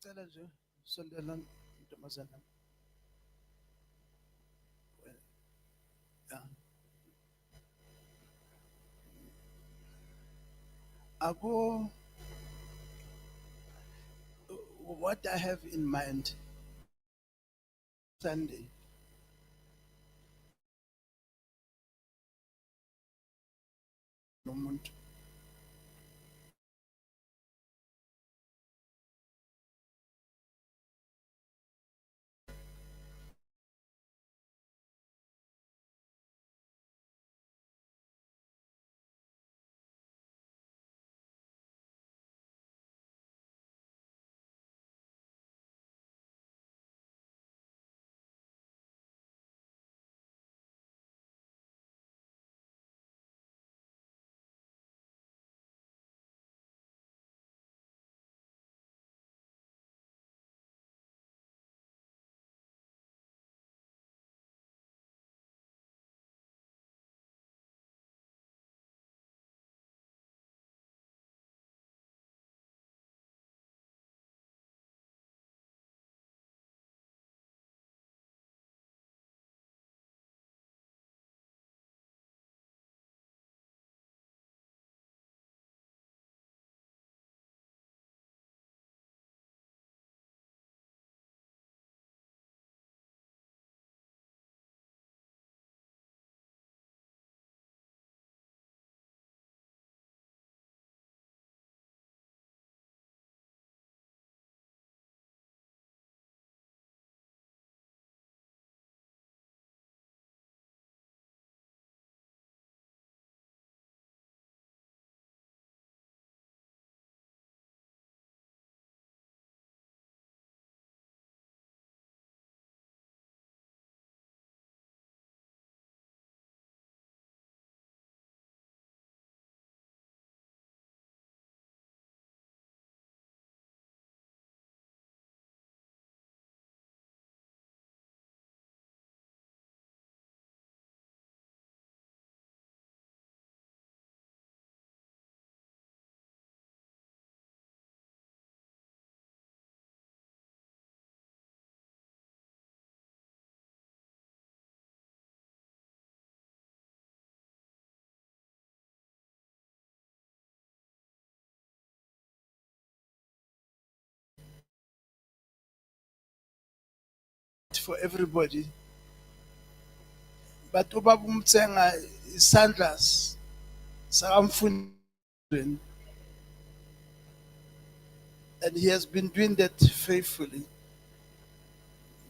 Bengisacela nje sondela ntombazana. Yeah. Ako, what I have in mind Sunday. Nomuntu. For everybody. But ubaba umtsenga isandla sakamfundini, and he has been doing that faithfully.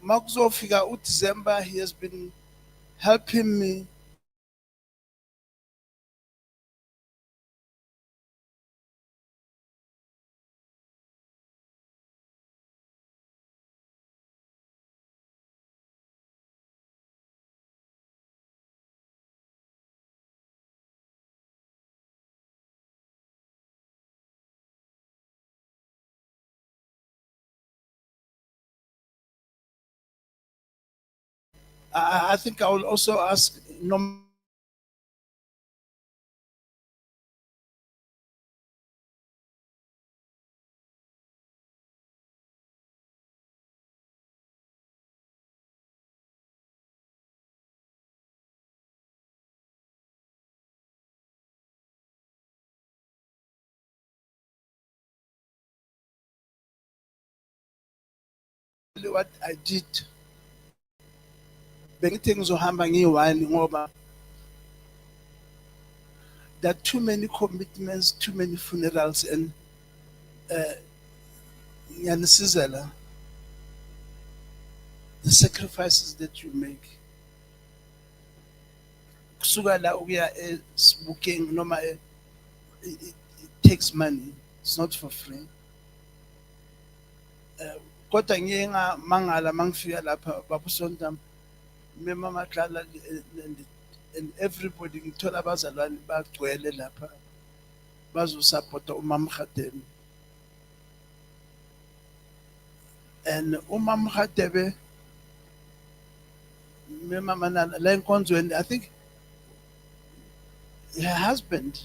Makuzofika uDecember, he has been helping me. I think I will also ask normally what I did. Bengithi ngizohamba ngiyi-one ngoba there are too many commitments, too many funerals, and ngiyanisizela the sacrifices that you make. Kusuka la ukuya esibukeni noma it takes money. It's not for free. Kodwa ngiye ngamangala mangifika lapha babusonto mama dlala and everybody ngithola abazalwane bagcwele lapha bazosupporta umama Mradebe. And umama Mradebe mama nana la enkonzweni, I think her husband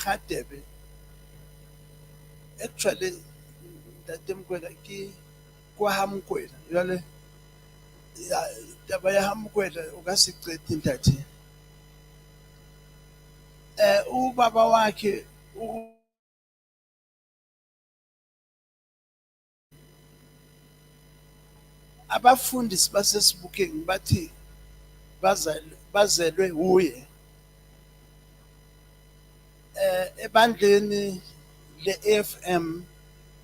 Gadebe. Actually, Ntate Mokoena ke kwa ha Mokoena. Jwale ya taba ya ha Mokoena o ka se qete ntate. Ubaba wakhe abafundisi baseSebokeng bathi bazelwe uye ebandleni le-AFM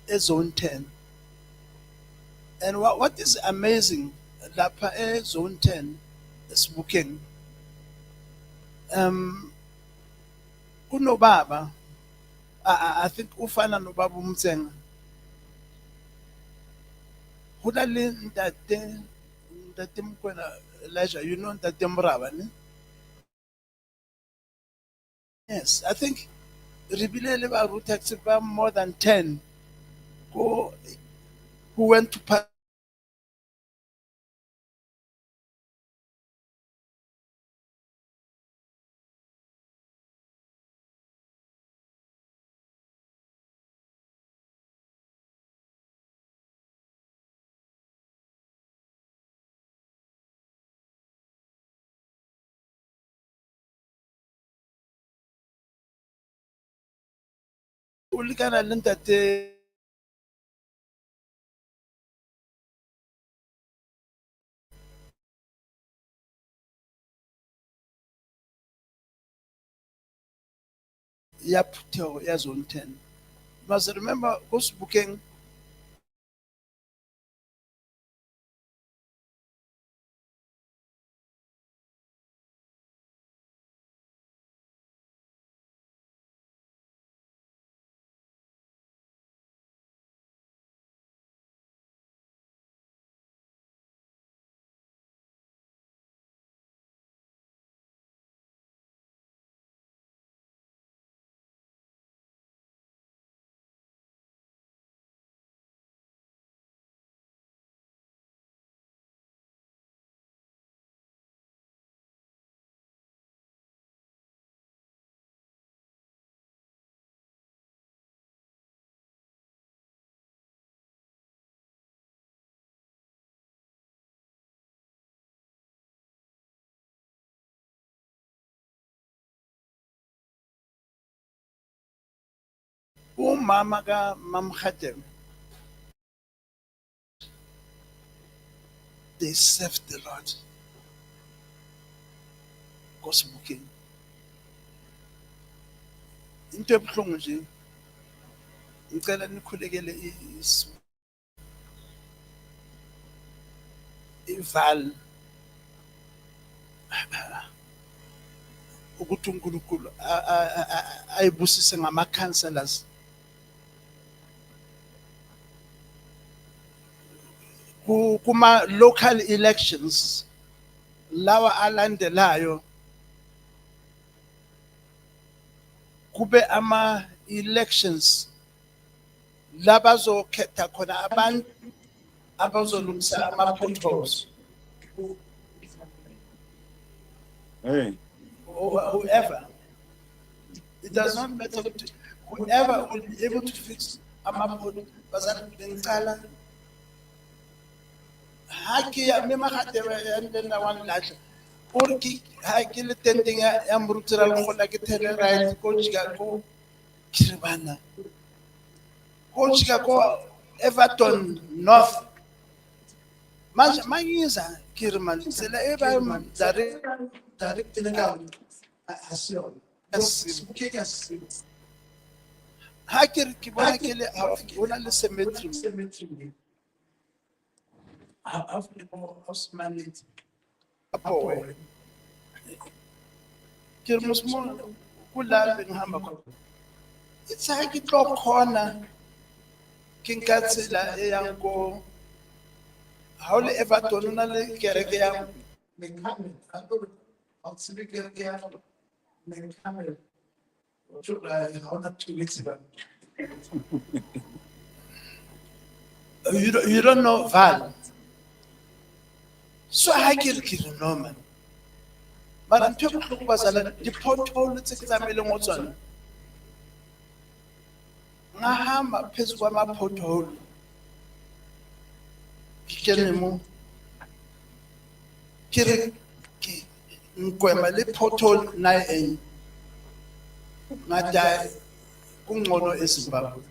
ezone 10. And what is amazing lapha ezone 10 eSebokeng, kunobaba, I think ufana nobaba uMtsenga. Ho na le ntate Mokoena Elijah, you know Ntate Moraba, ne? Yes, I think re bile le baruti ba more than 10 who went to o lekana le ntate ya Phuthego ya zone 10. You must remember go Sebokeng umama ka Mam Gadebe. They served the Lord. Go Sebokeng. Into ebuhlungu nje ngicela nikhulekele ival ukuthi uNkulunkulu ayibusise ngama counselors kuma local elections lawa alandelayo kube ama elections labazokhetha khona abantu abazolungisa ama potholes. Hey, Or whoever. It does not matter whoever will be able to fix amaphoto bazali bengicala haki ya mema Gadebe yandela wan lahla urki haki le tending ya mrutira le khola ke tele right coach ka ko kiribana coach ka ko Everton North manje mangiza kirman sela eba direct asio hakir ki bona ke le ona le cemetery apo kirmus mo kula ngihamba khona it's haki tlo khona kinkatsela eyanko haule Everton una le kereke ya you don't know Val. So hakir no man. Mara ntho e bohloko bazala di pothole tse ke tsamaileng ho tsona ngahamba phezu kwama-pothole kene mo ke re ke nkwema le pothole naye enye ngathi hayi kungcono eZimbabwe.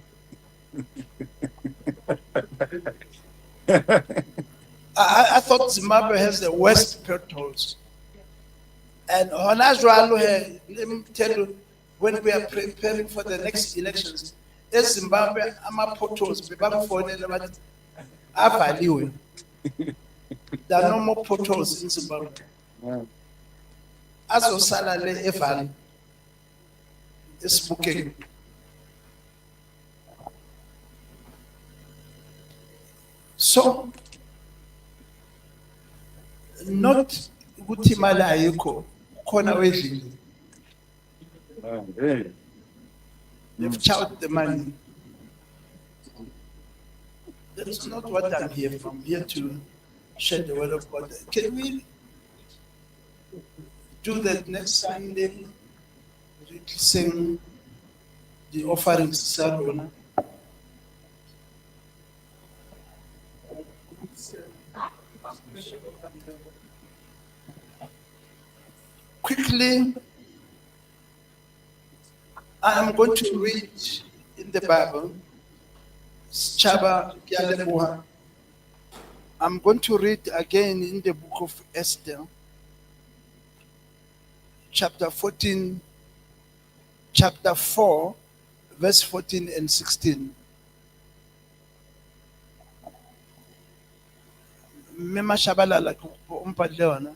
I thought Zimbabwe has the worst potholes. And hona jwalo he, let me tell you, when we are preparing for the next elections, eZimbabwe ama-potholes bebamfonela bathi avaliwe. There are no more potholes in Zimbabwe. Azosala le evali esibukeni. So not ukuthi imali ayikho khona wedlile. Hey. They've chowed the money. That's not what I'm here from. I'm here to share the word of God. Can we do that next Sunday? Sing the offerings, Sarona. Quickly, I am going to read in the Bible, Chaba Kyalebuha. I'm going to read again in the book of Esther, chapter 4, verse 14 and 16. Mema shabalala umpadlewana.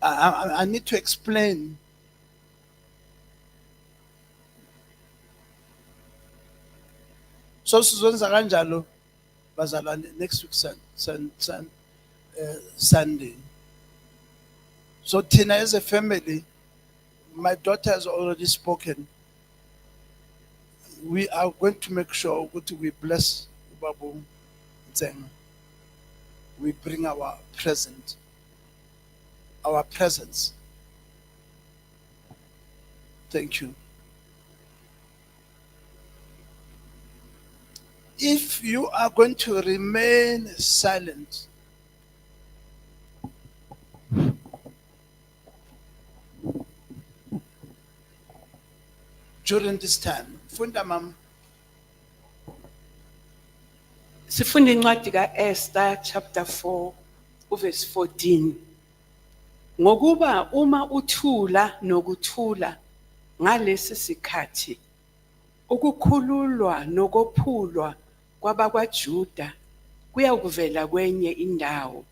I need to explain. So sizwenza kanjalo bazalwane next week Sunday. So Tina as a family, my daughter has already spoken. We are going to make sure that we bless Babu Nzenga. We bring our presence. Thank you. If you are going to remain silent, during this time, funda mama. Sifunda incwadi kaEsther chapter 4 verse 14. Ngokuba uma uthula nokuthula ngalesi sikhathi ukukhululwa nokuphulwa kwabakwaJuda kuyakuvela kwenye indawo.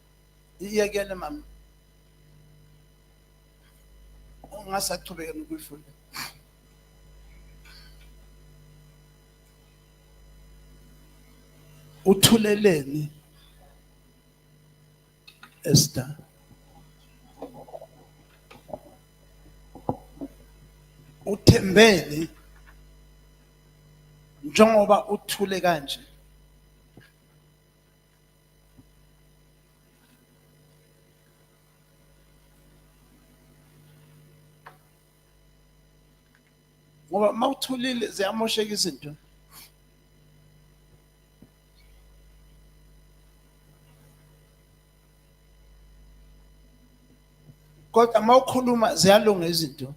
Iyekele mama. Ungasaqhubeka nokuyifunda. Uthuleleni Esther. Uthembele njengoba uthule kanje. Ngoba mawuthulile ziyamosheka izinto. Kodwa mawukhuluma ziyalunga izinto.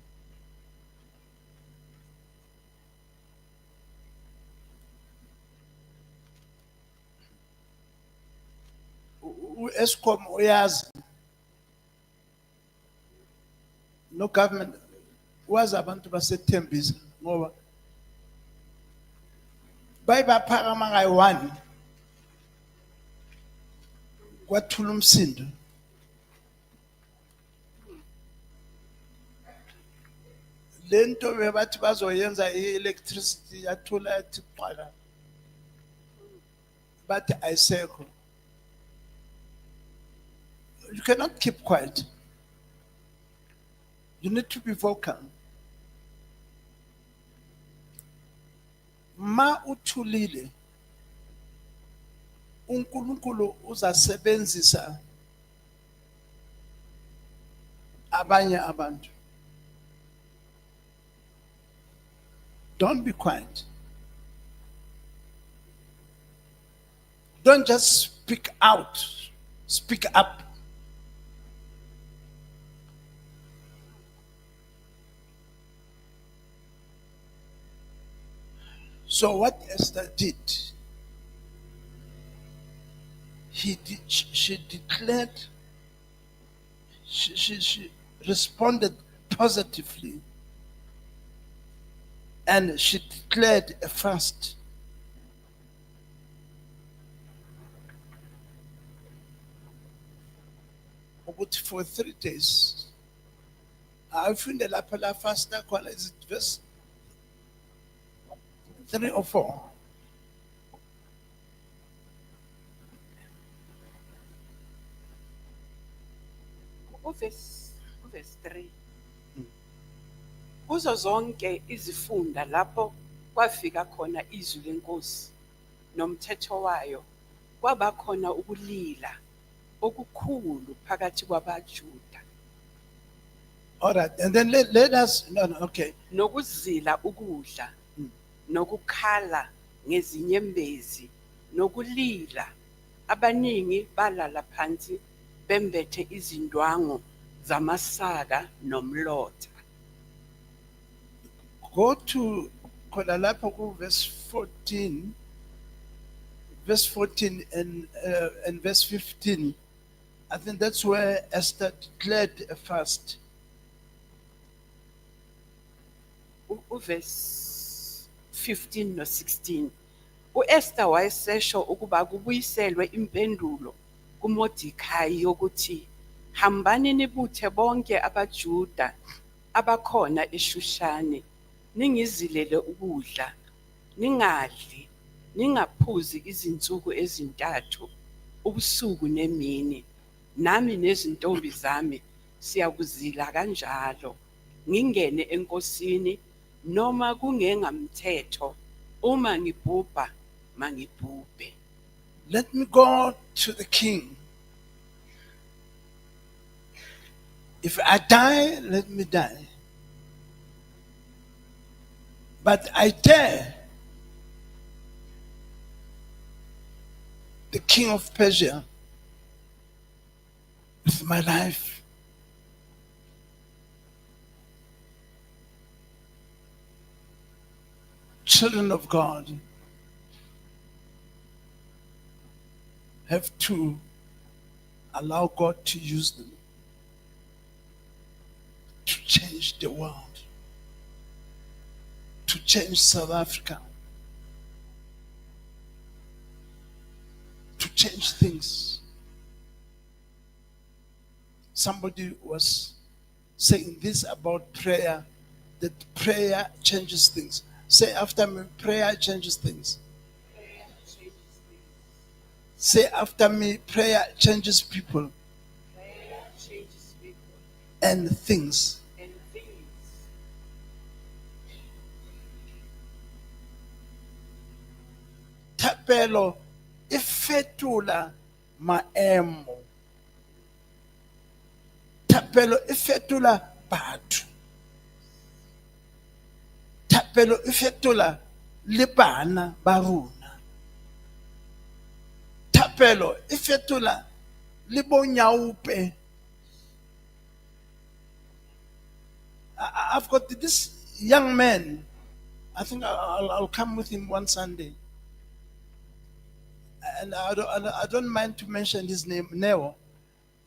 Eskom uyazi no government wazi abantu basethembisa ngoba bayibaphakama ngayi-1 kwathula umsindo. Lento bebathi bazoyenza i-electricity yathula yathi qala bathi ayisekho. You cannot keep quiet. You need to be vocal. Ma uthulile, uNkulunkulu uzasebenzisa abanye abantu. Don't be quiet. Don't just speak out, speak up. So what Esther did, she declared, she responded positively, and she declared a fast. For 3 days. I find the lapela fast is it verse 3 or 4. Verse 3. Kuzo zonke izifunda lapho kwafika khona izwi lenkosi nomthetho wayo, kwaba khona ukulila okukhulu phakathi kwabaJuda All right, and then let us, okay. nokuzila ukudla nokukhala ngezinyembezi nokulila, abaningi balala phansi bembethe izindwangu zamasaka nomlotha. Go to verse 14, and verse 15. I think that's where Esther declared a fast. Verse 15 no 16. Esther wayesesho ukuba kubuyiselwe impendulo kuMordekhai yokuthi hambani nibuthe bonke abaJuda abakhona eShushani, ningizilele ukudla, ningadli, ningaphuzi izinsuku ezintathu, ubusuku nemini. Nami nezintombi zami siyakuzila kanjalo, ngingene enkosini noma kungengamthetho, uma ngibhubha mangibhubhe. Let me go to the king. If I die, let me die. But I dare the king of Persia with my life. Children of God have to allow God to use them to change the world, to change South Africa, to change things. Somebody was saying this about prayer, that prayer changes things. Say after me, prayer changes things. Say after me, prayer changes people and things. Thapelo e fetola maemo. Thapelo e fetola batho. Thapelo e fetola le bana ba rona. Thapelo e fetola le bonyaupe. I've got this young man. I think I'll come with him one Sunday. And I don't mind to mention his name, Neo.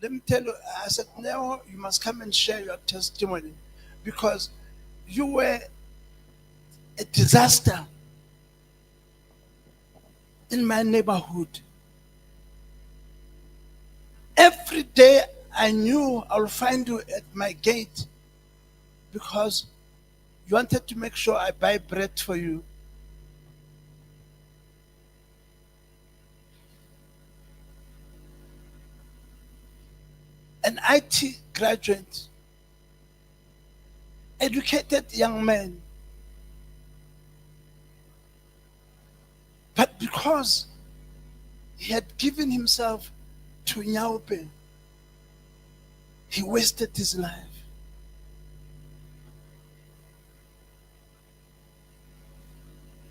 Let me tell you, I said, Neo, you must come and share your testimony, because you were a disaster in my neighborhood. Every day I knew I'll find you at my gate, because you wanted to make sure I buy bread for you. An IT graduate, educated young man. But because he had given himself to Nyaupe, he wasted his life.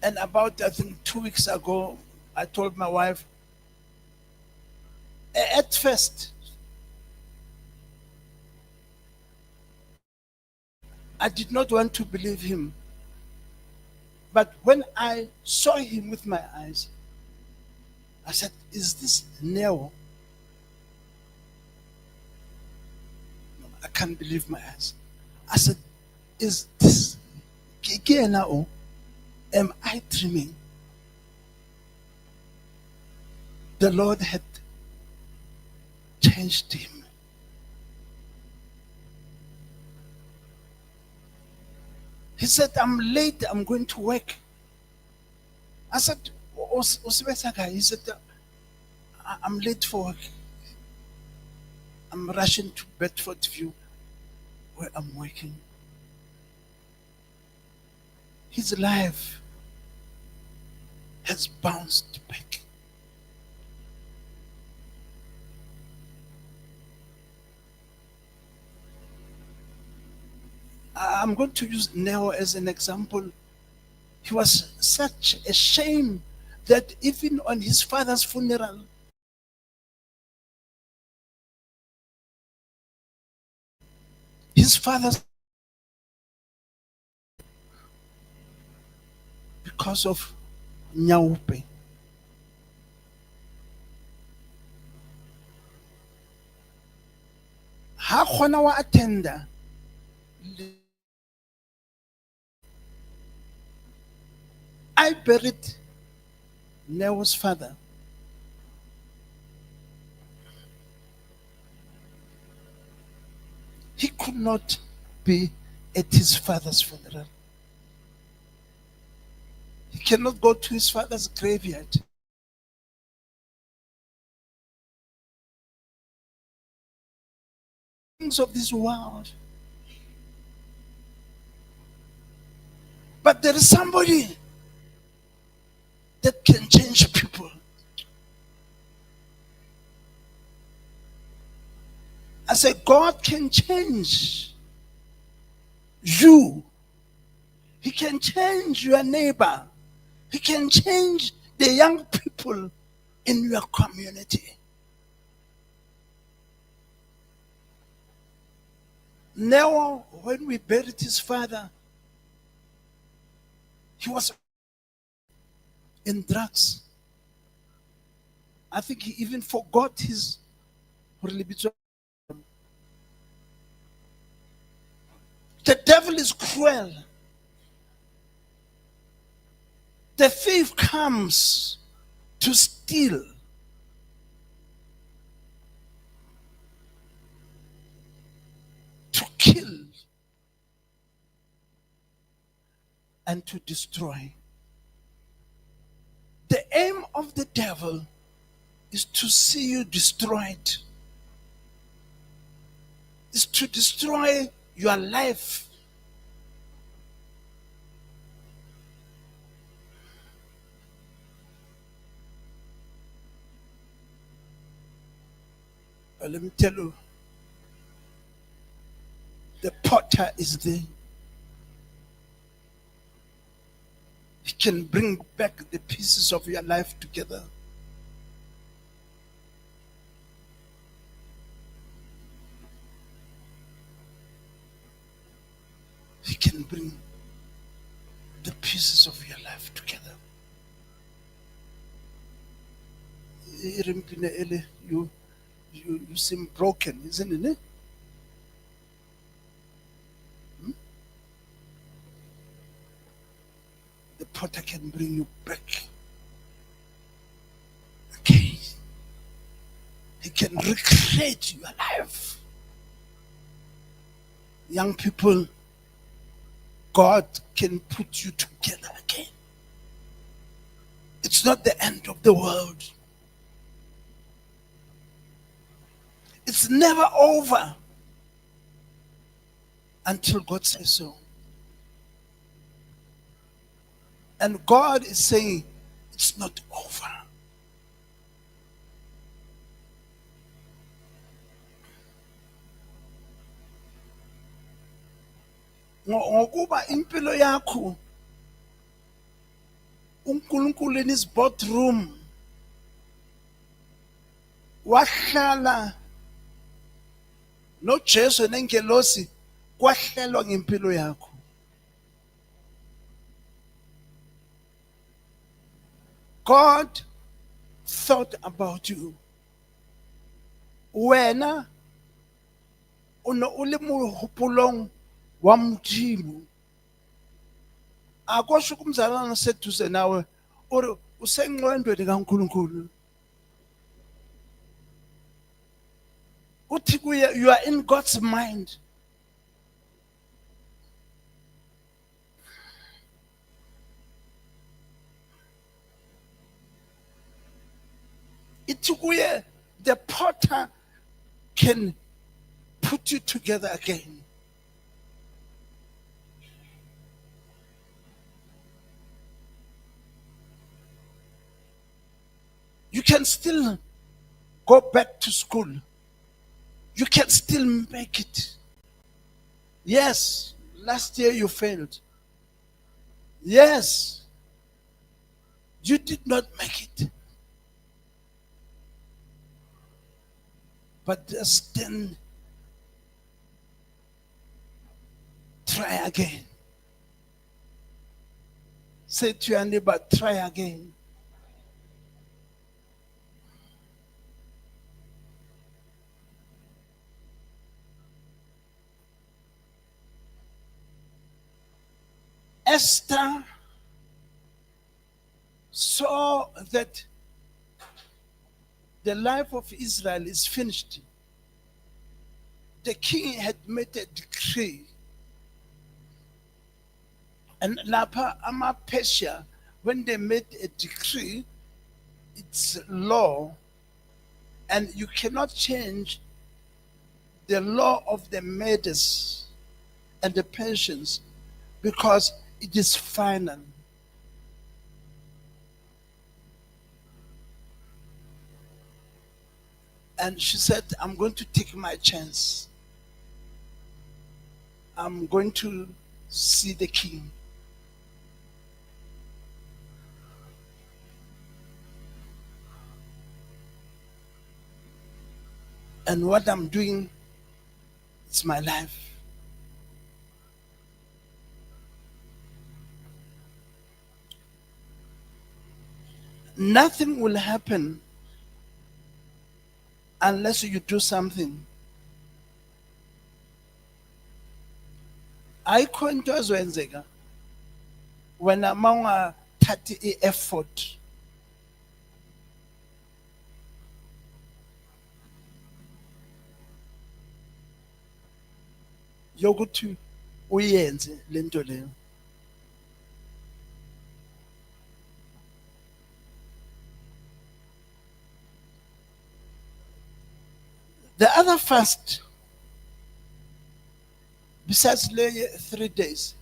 And about, I think, 2 weeks ago, I told my wife, at first, I did not want to believe him. But when I saw him with my eyes, I said, is this Neo? No, I can't believe my eyes. I said, is this Gigenao? Am I dreaming? The Lord had changed him. He said, I'm late, I'm going to work. I said, he said, I'm late for work. I'm rushing to Bedford View where I'm working. His life has bounced back. I'm going to use Neo as an example. He was such a shame that even on his father's funeral, his father's, because of Nyaupe. Ha khona wa attenda. I buried Neo's father. He could not be at his father's funeral. He cannot go to his father's graveyard. Things of this world. But there is somebody that can change people. I say, God can change you. He can change your neighbor. He can change the young people in your community. Now, when we buried his father, he was in drugs. I think he even forgot his religion. The devil is cruel. The thief comes to steal, to kill, and to destroy. The aim of the devil is to see you destroyed, is to destroy your life. But let me tell you, the potter is there. He can bring back the pieces of your life together. He can bring the pieces of your life together. You seem broken, isn't it? The potter can bring you back. Okay. He can recreate your life. Young people, God can put you together again. It's not the end of the world. It's never over until God says so. And God is saying, it's not over. Ngokuba impilo yakho uNkulunkulu in his boardroom wahlala noJesu nengelosi kwahlelwa ngempilo yakho. God thought about you. Wena uno ule mohopolong wa Modimo. Akosho kumzalwana seduze nawe uri usengqondweni kaNkulunkulu. Uthi kuye, you are in God's mind. Ithi kuye, the potter can put you together again. You can still go back to school. You can still make it. Yes, last year you failed. Yes, you did not make it. But just then, try again. Say to your neighbor, try again. Esther saw that the life of Israel is finished. The king had made a decree. And Lapa Ama Persia, when they made a decree, it's law, and you cannot change the law of the Medes and the Persians because it is final. And she said, I'm going to take my chance. I'm going to see the king. And what I'm doing, it's my life. Nothing will happen unless you do something. Ayikho into ezoyenzeka wena mawungathathi i-effort. Yokuthi uyenze lento leyo. The other fast, besides 3 days,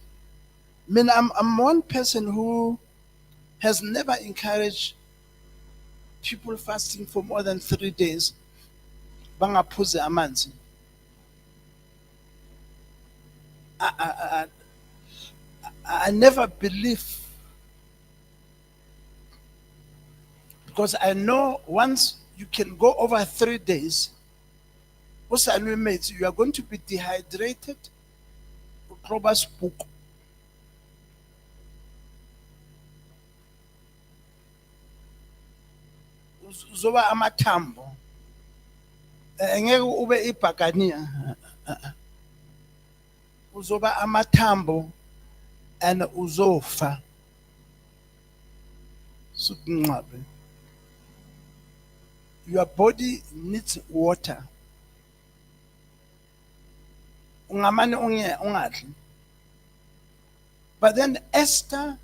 I mean, I'm one person who has never encouraged people fasting for more than 3 days. Bangaphuze amanzi. I never believe, because I know once you can go over 3 days, you are going to be dehydrated. Uzoba amathambo. Ngeke ube ibhakania. Uzoba amathambo and uzofa. Sukunqabe. Your body needs water. But then Esther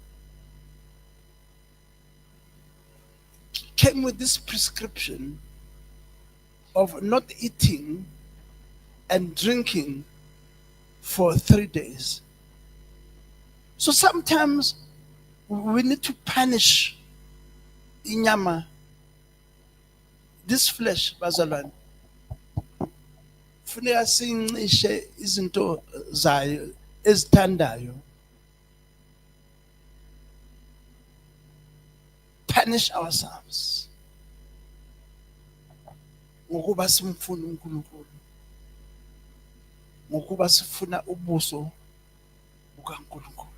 came with this prescription of not eating and drinking for 3 days. So sometimes we need to punish inyama, this flesh, bazalwane. Funeka sincishe izinto zayo ezithandayo. punish ourselves ngokuba simfuna uNkulunkulu, ngokuba sifuna ubuso bukaNkulunkulu.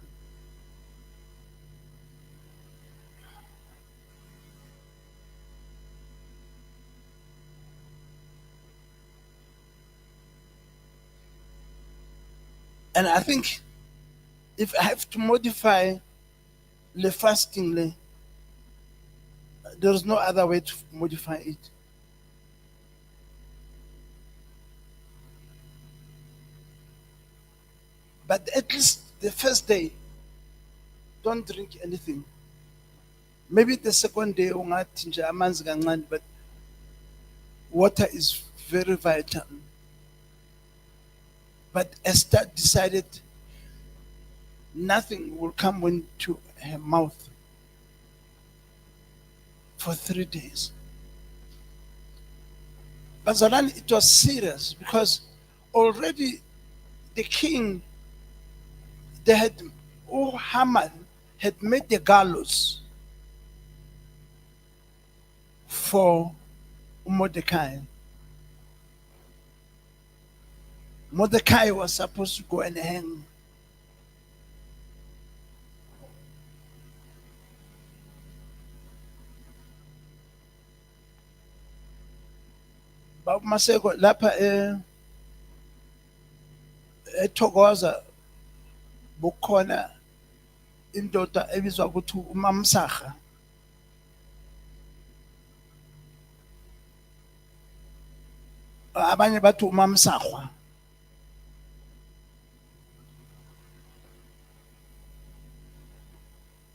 And I think if I have to modify the fasting, there is no other way to modify it. But at least the first day, don't drink anything. Maybe the second day, ungathi nje amanzi kancane, but water is very vital. But Esther decided nothing will come into her mouth for 3 days. But Zalani, it was serious because already the king, Haman had made the gallows for Mordecai. Mordecai was supposed to go and hang. Baba Maseko lapha eThokoza bukhona indoda ebizwa ukuthi uMamsaha. Abanye bathi uMamsahwa.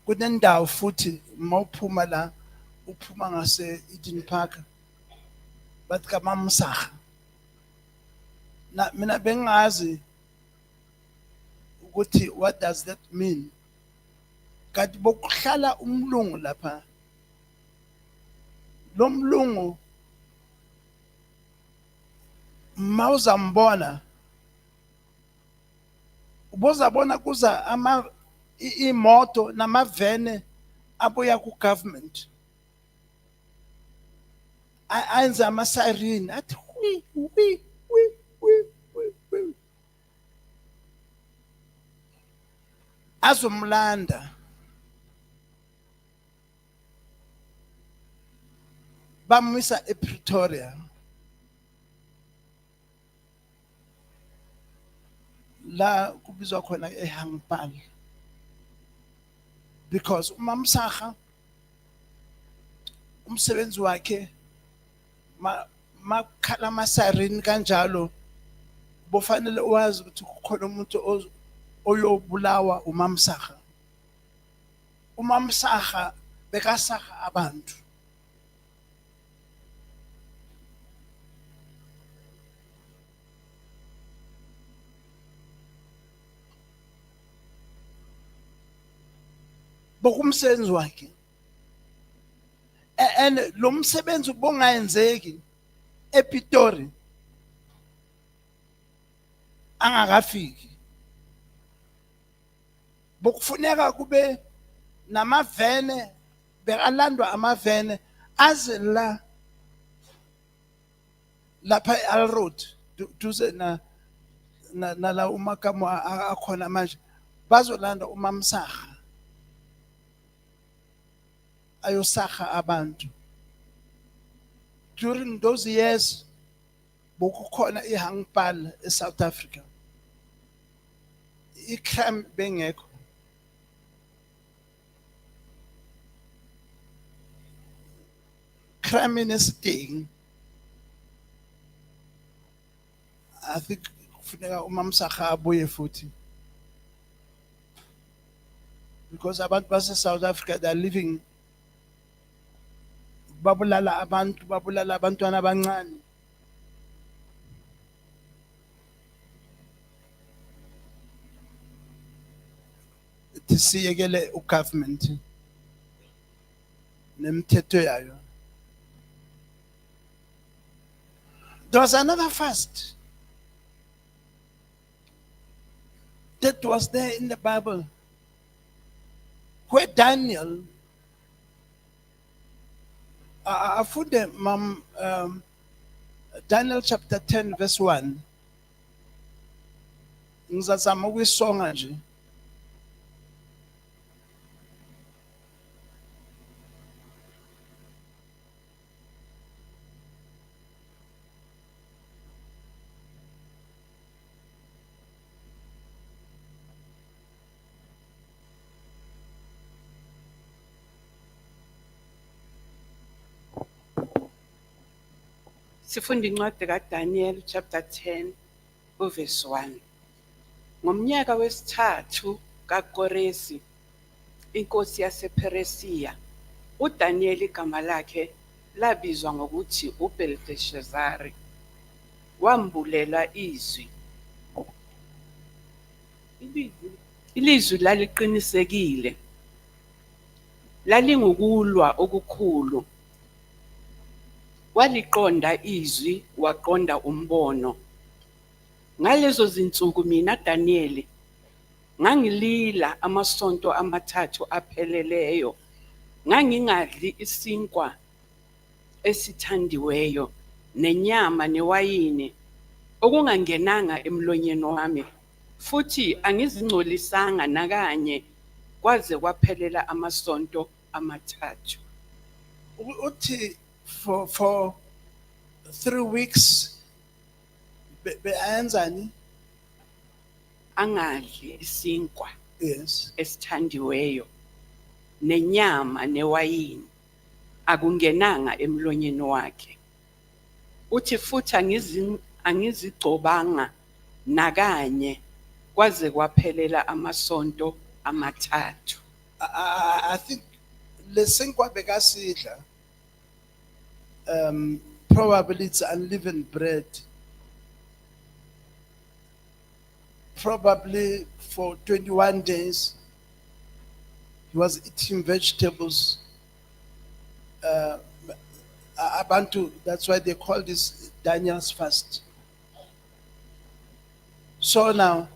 Kunendawo futhi mawuphuma la uphuma ngase Eden Park bathi kaMamsaha. Na mina bengazi ukuthi what does that mean? Kanti bokuhlala umlungu lapha. Lo mlungu mawuzambona ubozabona kuza imoto namavene abuya ku government ayenza ama-siren athi wi wi wi wi wi azomlanda bamwisa ePretoria la kubizwa khona eHangpal because uMamsaha umsebenzi wakhe makhala ama-siren kanjalo bofanele wazi ukuthi kukhona umuntu oyobulawa uMamsaha. uMamsaha bekasaha abantu. Bokumsebenzi wakhe and lo msebenzi bongayenzeki ePitori angakafiki bokufuneka kube namavene bekalandwa amavene aze lapha eAl Road duze na la umakamo akhona manje bazolanda uMamsaha ayosaha abantu. During those years bokukhona iHangpal eSouth Africa, icrime bengekho. Crime inesidingo. I think kufuneka uMamsaha abuye futhi because abantu base South Africa they are living babulala babulala abantwana abancane. Tisiyekele ugovernment nemithetho yayo. There was another fast that was there in the Bible where Daniel afunde mam Daniel chapter 10 verse 1. Ngizazama ukuyisonga nje. Sifunda incwadi kaDaniel chapter 10 verse 1. Ngomnyaka wesithathu kaKoresi, inkosi yasePeresiya, uDaniel igama lakhe labizwa ngokuthi uBelteshazari, wambulela izwi. Ilizwi laliqinisekile, lalingukulwa okukhulu. Waliqonda izwi, waqonda umbono. Ngalezo zinsuku mina Daniel ngangilila amasonto amathathu apheleleyo, ngangingadli isinkwa esithandiweyo nenyama newayini okungangenanga emlonyeni wami, futhi angizingcolisanga nakanye kwaze kwaphelela amasonto amathathu. Uthi for 3 weeks beayenzani? Angadli isinkwa Yes. esithandiweyo nenyama newayini akungenanga emlonyeni wakhe. Uthi futhi angizigcobanga nakanye kwaze kwaphelela amasonto amathathu. I think lesinkwa bekasidla probably it's unleavened bread. Probably for 21 days he was eating vegetables. Abantu, that's why they call this Daniel's fast. So now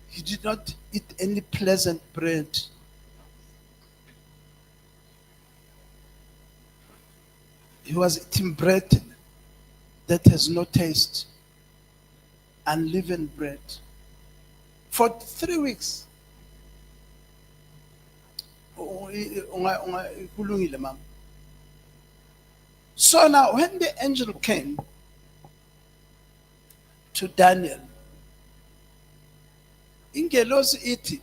he did not eat any pleasant bread. He was eating bread that has no taste, unleavened bread, for 3 weeks. Kulungile, ma'am. So now when the angel came to Daniel, ingelosi ithi,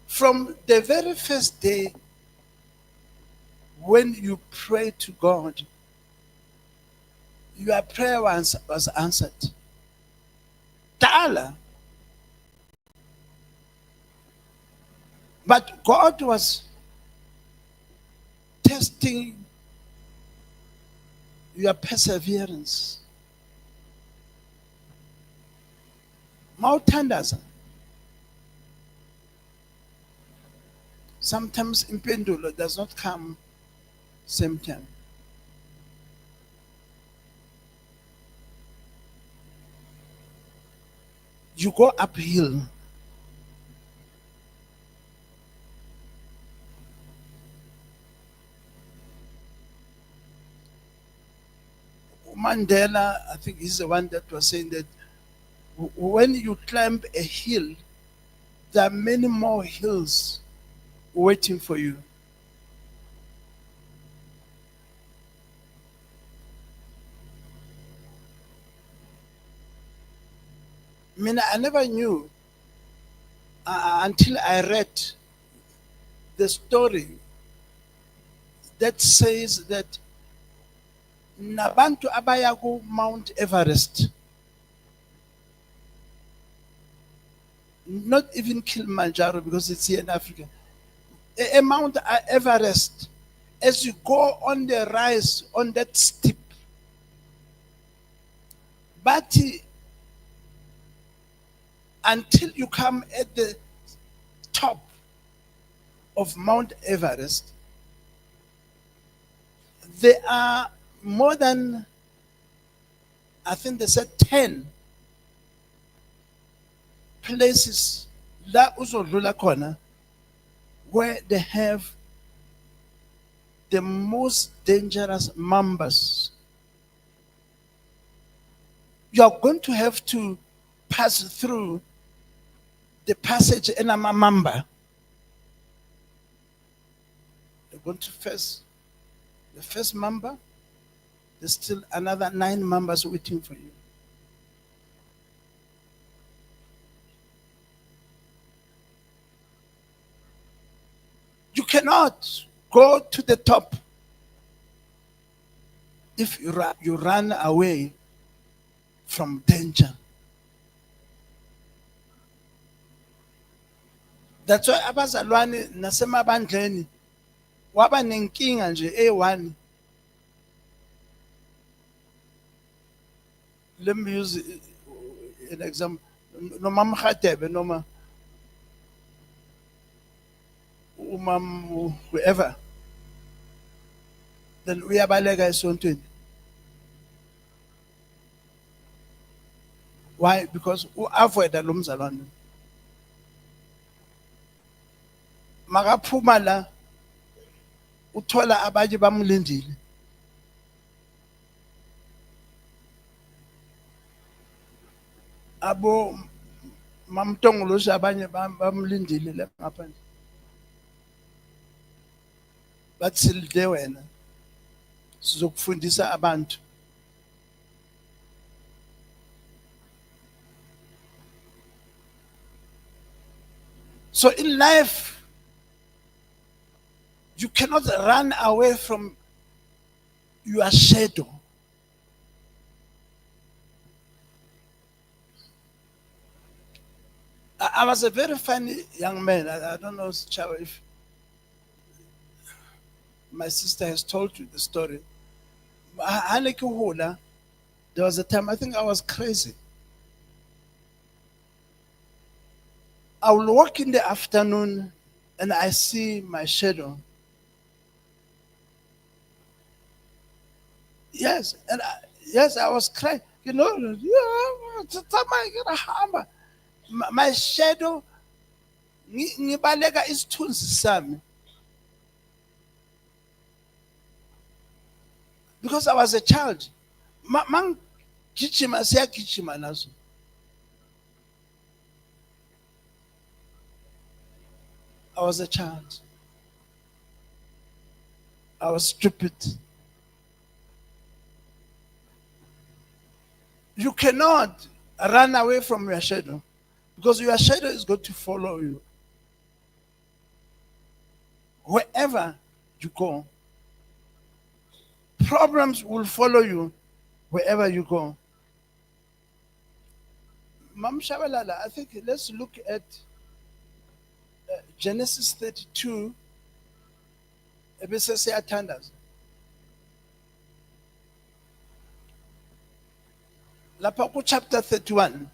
from the very first day when you pray to God, your prayer was answered. Dala. But God was testing your perseverance. Mawuthandaza. Sometimes impendulo does not come same time. You go uphill. Mandela, I think he's the one that was saying that when you climb a hill, there are many more hills waiting for you. I never knew until I read the story that says that nabantu abaya ku Mount Everest, not even Kilimanjaro because it's here in Africa, a Mount Everest, as you go on the rise on that steep, but until you come at the top of Mount Everest, there are more than, I think they said 10 places la uzodlula khona where they have the most dangerous mambas. You are going to have to pass through the passage in a mamba. You're going to face the first mamba. There's still another 9 mambas waiting for you. You cannot go to the top if you run away from danger. That's why abazalwane nasemabandleni waba nenkinga nje A1. Let me use an example. Noma Mkhatebe noma whoever. Then uyabaleka esontweni. Why? Because avoid lo mzalwane. Makaphuma la uthola abanye bamlindile. Abo mamtongoloshi abanye bamlindile la ngaphandle. Bathi silide wena. Sizokufundisa abantu. So in life, you cannot run away from your shadow. I was a very funny young man. I don't know, Chawa, if my sister has told you the story. There was a time I think I was crazy. I will walk in the afternoon and I see my shadow. Yes, and I was crying. You know, my shadow, ngibaleka isithunzi sami. Because I was a child. Mang gijima siyagijima nazo. I was a child. I was stupid. You cannot run away from your shadow because your shadow is going to follow you. Wherever you go, problems will follow you wherever you go. Mam Shabalala, I think let's look at Genesis 32. Ebese siyathandaza. Lapha ku chapter 31.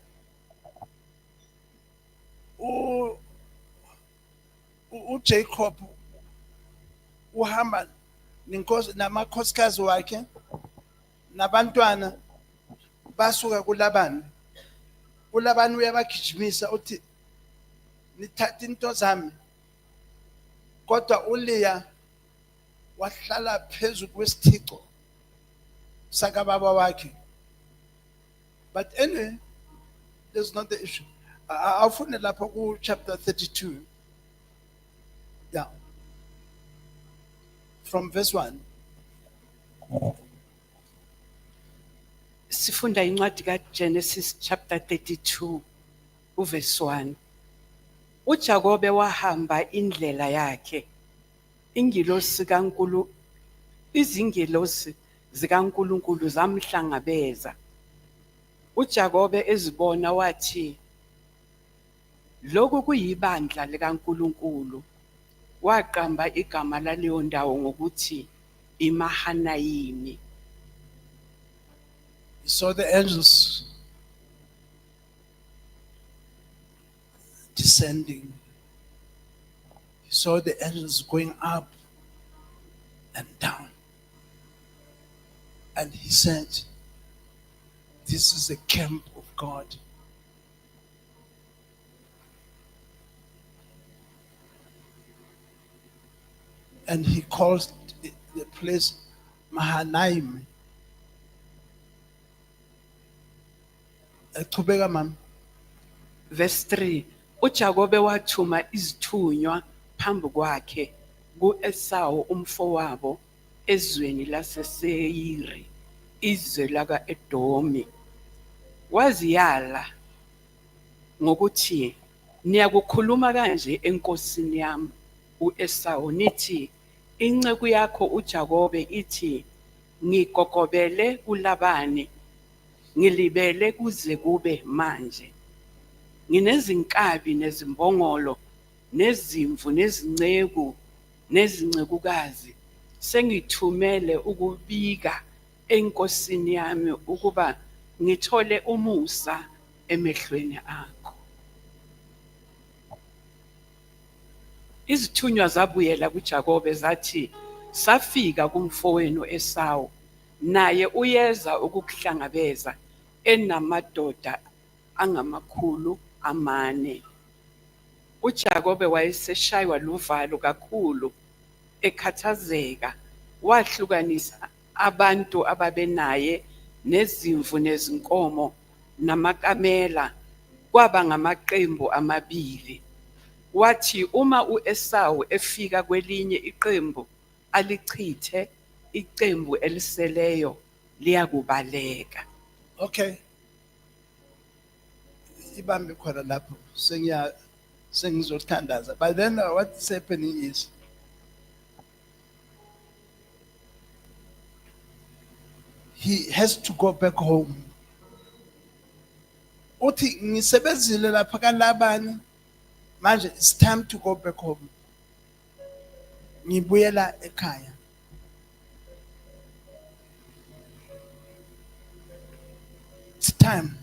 Jacob uhamba nenkosi namakhosikazi wakhe nabantwana basuka kuLabani. uLabani uyabagijimisa uthi nithatha into zami. Kodwa uLeya wahlala phezu kwesithixo sakababa wakhe. But anyway, that's not the issue. Awufune lapho ku chapter 32. Yeah. From verse 1. Sifunda incwadi kaGenesis chapter 32 uverse 1. uJakobe wahamba indlela yakhe. Izingilosi zikaNkulunkulu zamhlangabeza. uJakobe ezibona wathi, lokhu kuyibandla likaNkulunkulu. Waqamba igama laleyo ndawo ngokuthi iMahanayimi. He saw the angels descending. He saw the angels going up and down. And he said, this is the camp of God. And he called place, Mahanaim. Chubeka mama. Verse 3, uJakobe wathuma izithunywa phambi kwakhe ku-Esawu umfowabo ezweni laseSeyiri, izwe laka-Edomi. Waziyala ngokuthi, niyakukhuluma kanje enkosini yami u-Esawu nithi, inceku yakho uJakobe ithi, ngigogobele kuLabani, ngilibele kuze kube manje. Nginezinkabi nezimbongolo nezimvu nezinceku nezincekukazi, sengithumele ukubika enkosini yami ukuba ngithole umusa emehlweni akho. Izithunywa zabuyela kuJakobe zathi, safika kumfowenu Esawu, naye uyeza ukukuhlangabeza enamadoda angamakhulu 400. uJakobe wayeseshaywa luvalo kakhulu, ekhathazeka, wahlukanisa abantu ababenaye nezimvu nezinkomo namakamela kwaba ngamaqembu 2. Wathi uma u-Esawu efika kwelinye iqembu alichithe, iqembu eliseleyo liyakubaleka. Okay. Ibambe khona lapho sengizothandaza. But then what's happening is he has to go back home. Uthi ngisebenzile lapha kaLabani, manje it's time to go back home. Ngibuyela ekhaya. It's time.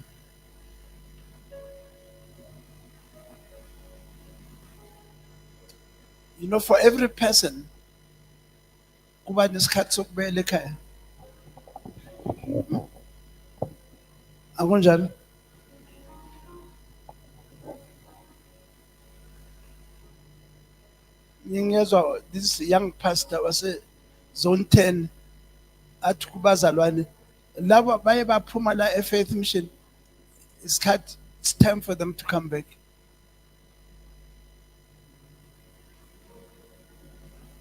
You know, for every person, kuba nesikhathi sokubuyela ekhaya. Akunjalo? Ngiyezwa this young pastor wase zone 10 athi kubazalwane labo baye baphuma la eFaith Mission, it's time for them to come back.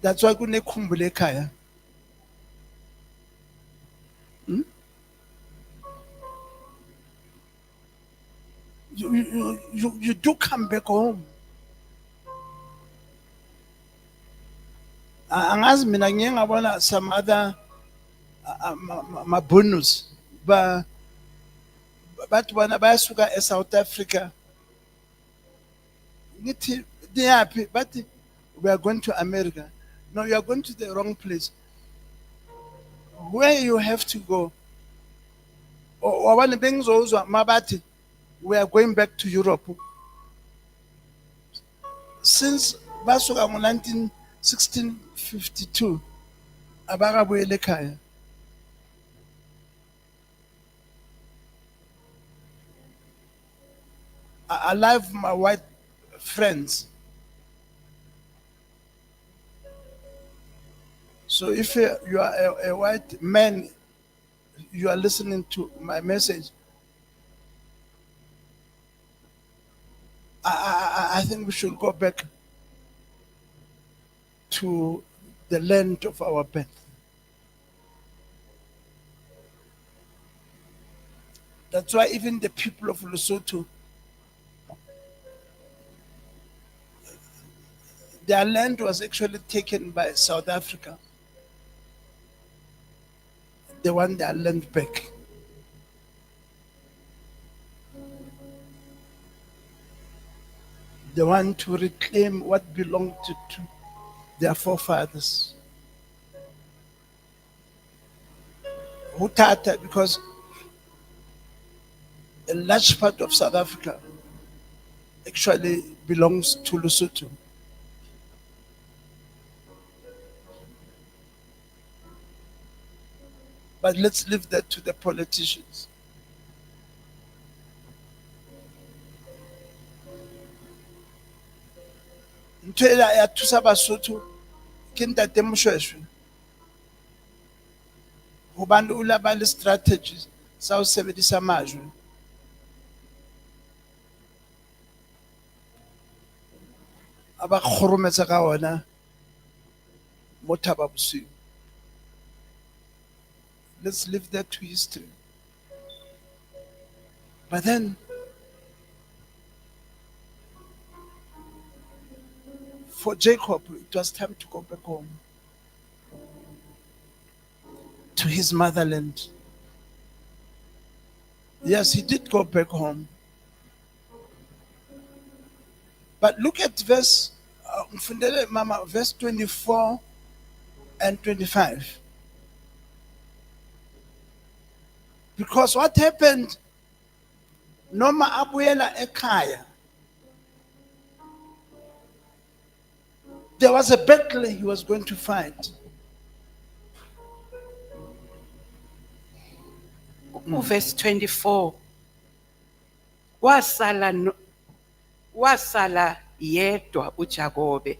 That's why kunekhumbule ekhaya. You do come back home. Angazi mina ngiye ngabona some other bonus bathi bona bayasuka eSouth Africa. Ngithi diyapi bathi we are going to America. No, you are going to the wrong place. Where you have to go. Wabane bengizozwa mabathi we are going back to Europe. Since basuka ngo-1652 abakabuyela ekhaya. I love my white friends. So if you are a white man, you are listening to my message, I think we should go back to the land of our birth. That's why even the people of Lesotho, their land was actually taken by South Africa. They want their land back. They want to reclaim what belonged to their forefathers. Hutata, because a large part of South Africa actually belongs to Lesotho. But let's leave that to the politicians. Ntwela ya thusa Basotho ke Ntate Moshweshwe. hobane o la ba le strategy sa ho sebedisa majwe. A ba kgorometsa ka ona mo Thaba Bosiu. Let's leave that to history. But then, for Jacob, it was time to go back home to his motherland. Yes, he did go back home. But look at verse, Mama, verse 24 and 25. Because what happened, Noma abuyela ekhaya, there was a battle he was going to fight. Verse 24. Wasala yedwa uJakobe.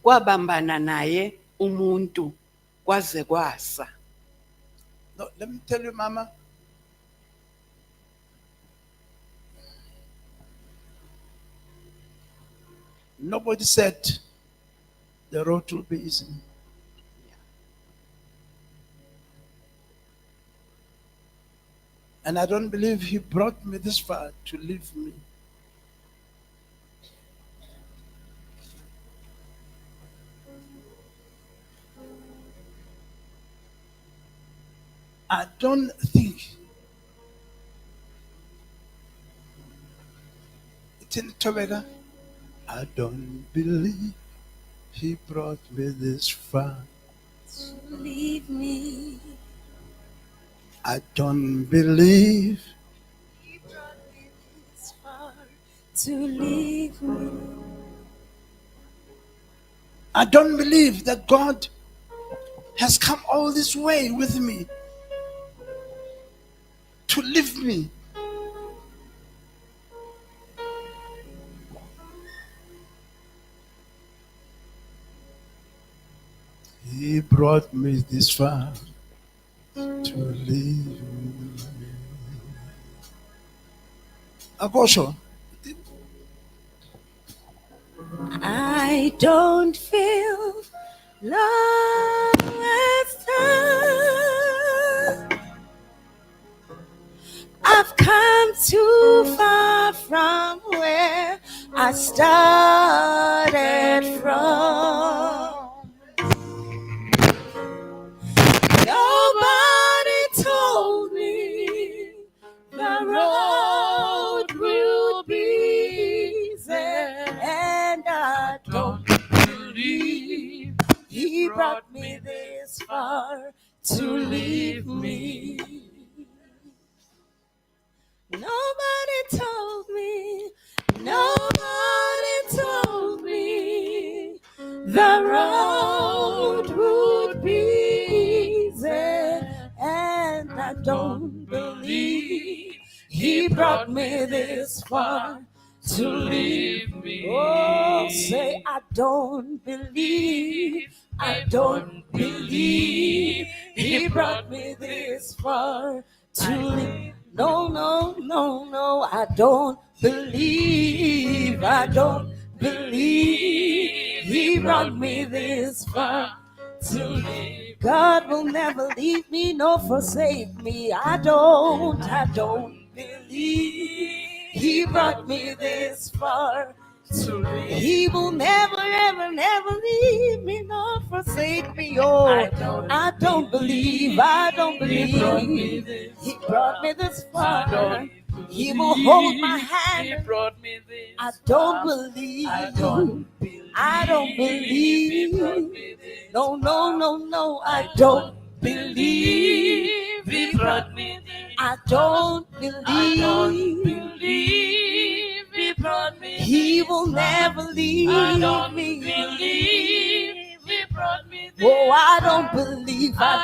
Kwabambana naye umuntu kwaze kwasa. No, let me tell you, Mama. Nobody said the road will be easy. And I don't believe he brought me this far to leave me. I don't think it's in Tobega. I don't believe he brought me this far. Leave me. I don't believe He brought me this far to leave me. I don't believe that God has come all this way with me to leave me. He brought me this far to leave me. Akosho, I don't feel love as time. I've come too far from where I started from. Nobody told me the road will be easy, and I don't believe he brought me this far to leave me. Nobody told me the road would be easy, and I don't believe he brought me this far to leave me. Oh, say I don't believe he brought me this far to leave. No, I don't believe he brought me this far to leave. God will never leave me nor forsake me. I don't believe he brought me this far to leave. He will never leave me nor forsake me. Oh, I don't believe he brought me this far. He will hold my hand. I don't believe. No, I don't believe he brought me. I don't believe he brought me. He will never leave me. Oh, I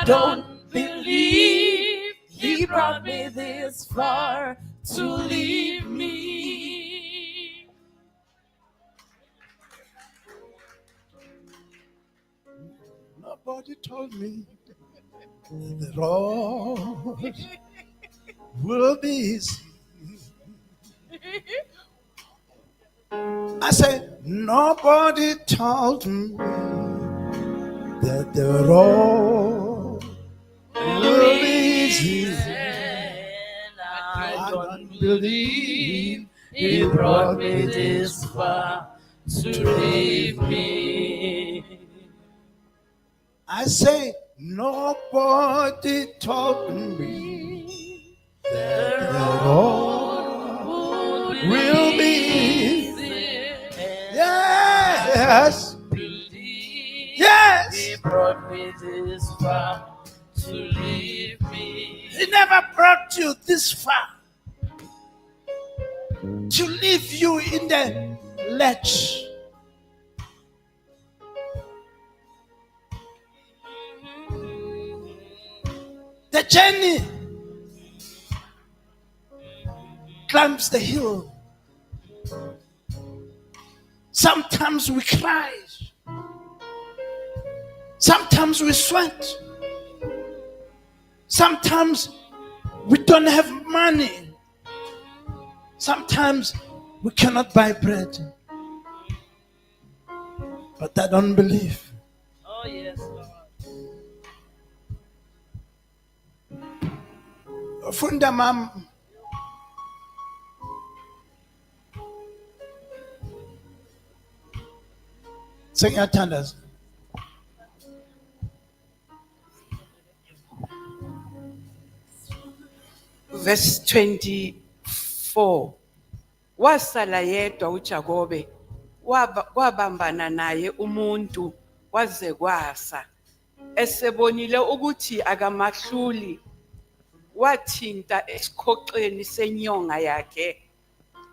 don't believe he brought me this far to leave me. nobody told me The road will be easy. I say, nobody told me that the road will be easy. I don't believe He brought me this far to leave me. I say, nobody told me that the road will be easy. Yes, yes. He brought me this far to leave me. He never brought you this far to leave you in the ledge. The journey climbs the hill. Sometimes we cry. Sometimes we sweat. Sometimes we don't have money. Sometimes we cannot buy bread. But I don't believe. Oh, yes, Lord. Funda mam. Sengiyathandaza. Verse 24. Wasala yedwa uJakobe, kwabambana naye umuntu kwaze kwasa. Esebonile ukuthi akamahluli, wathinta esikhoxeni senyonga yakhe.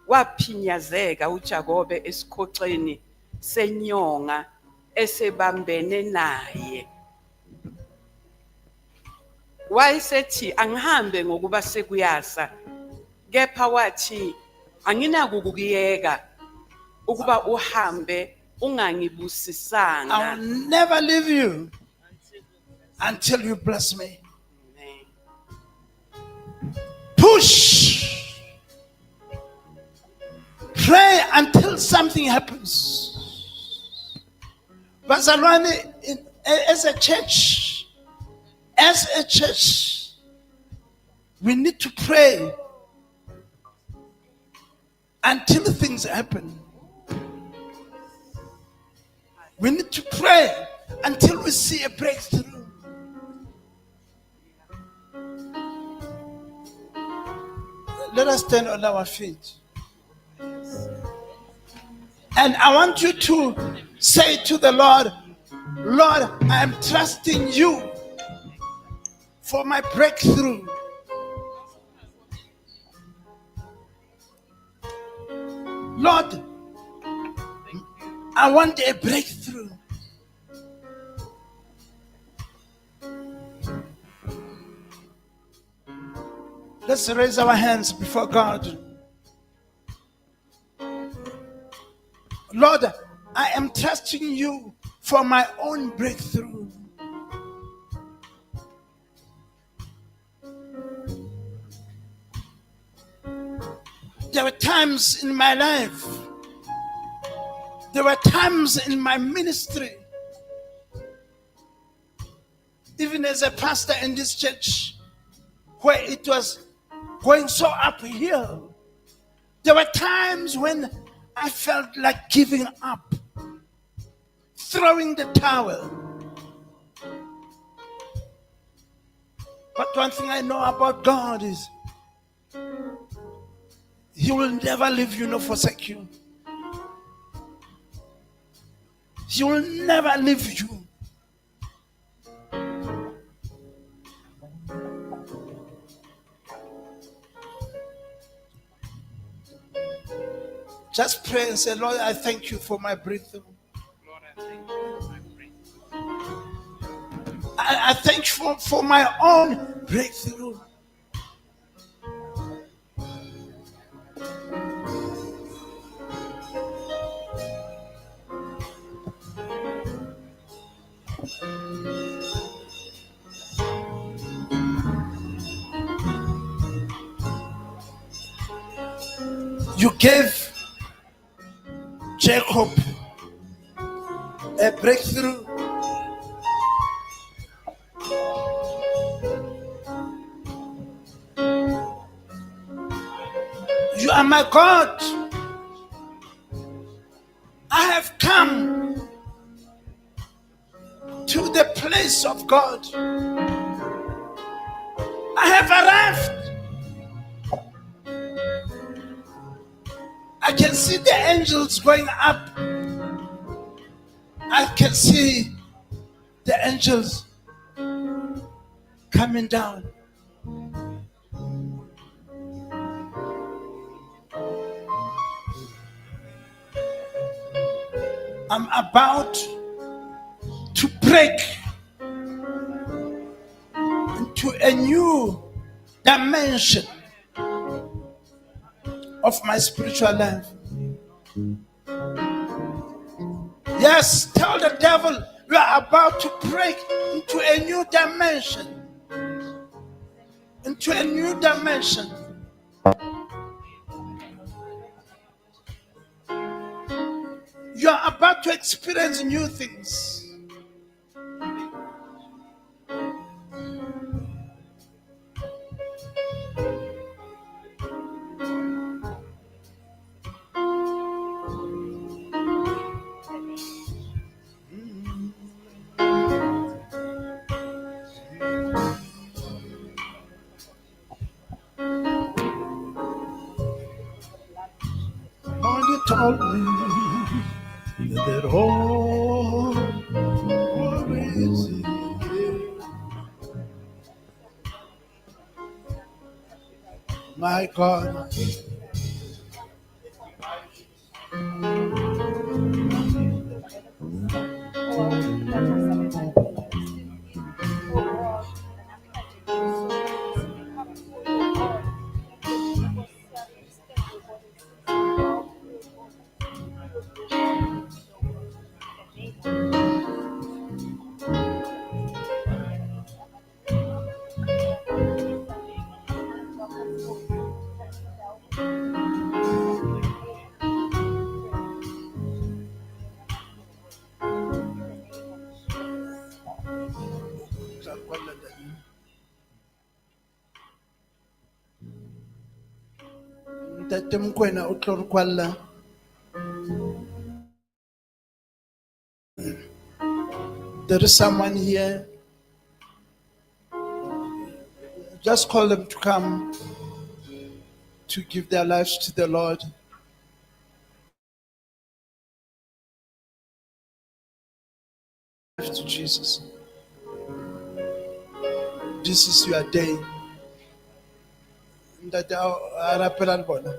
Waphinyazeka uJakobe esikhoxeni senyonga esebambene naye. Wayesethi angihambe ngokuba sekuyasa, kepha wathi anginakukuyeka ukuba uhambe ungangibusisanga. I'll never leave you until you bless me. Amen. Push. Pray until something happens. Bazalwane, as a church, we need to pray until things happen. We need to pray until we see a breakthrough. Let us stand on our feet. And I want you to say to the Lord, Lord, I am trusting you for my breakthrough. Lord, I want a breakthrough. Let's raise our hands before God. Lord, I am trusting you for my own breakthrough. There were times in my life, there were times in my ministry, even as a pastor in this church, where it was going so uphill. There were times when I felt like giving up, throwing the towel. But one thing I know about God is He will never leave you nor forsake you. He will never leave you. Just pray and say, Lord, I thank you for my breakthrough. Lord, I thank you for my breakthrough. I thank you for my own breakthrough. You gave Jacob a breakthrough. You are my God. I have come to the place of God. I have arrived. I can see the angels going up. I can see the angels coming down. I'm about to break into a new dimension of my spiritual life. Yes, tell the devil you are about to break into a new dimension. Into a new dimension. You are about to experience new things. Only told me that all is here. My God. Ntate Mokoena o tlo re kwalla. There is someone here. Just call them to come to give their lives to the Lord. To Jesus. This is your day. Ntate a rapela le bona.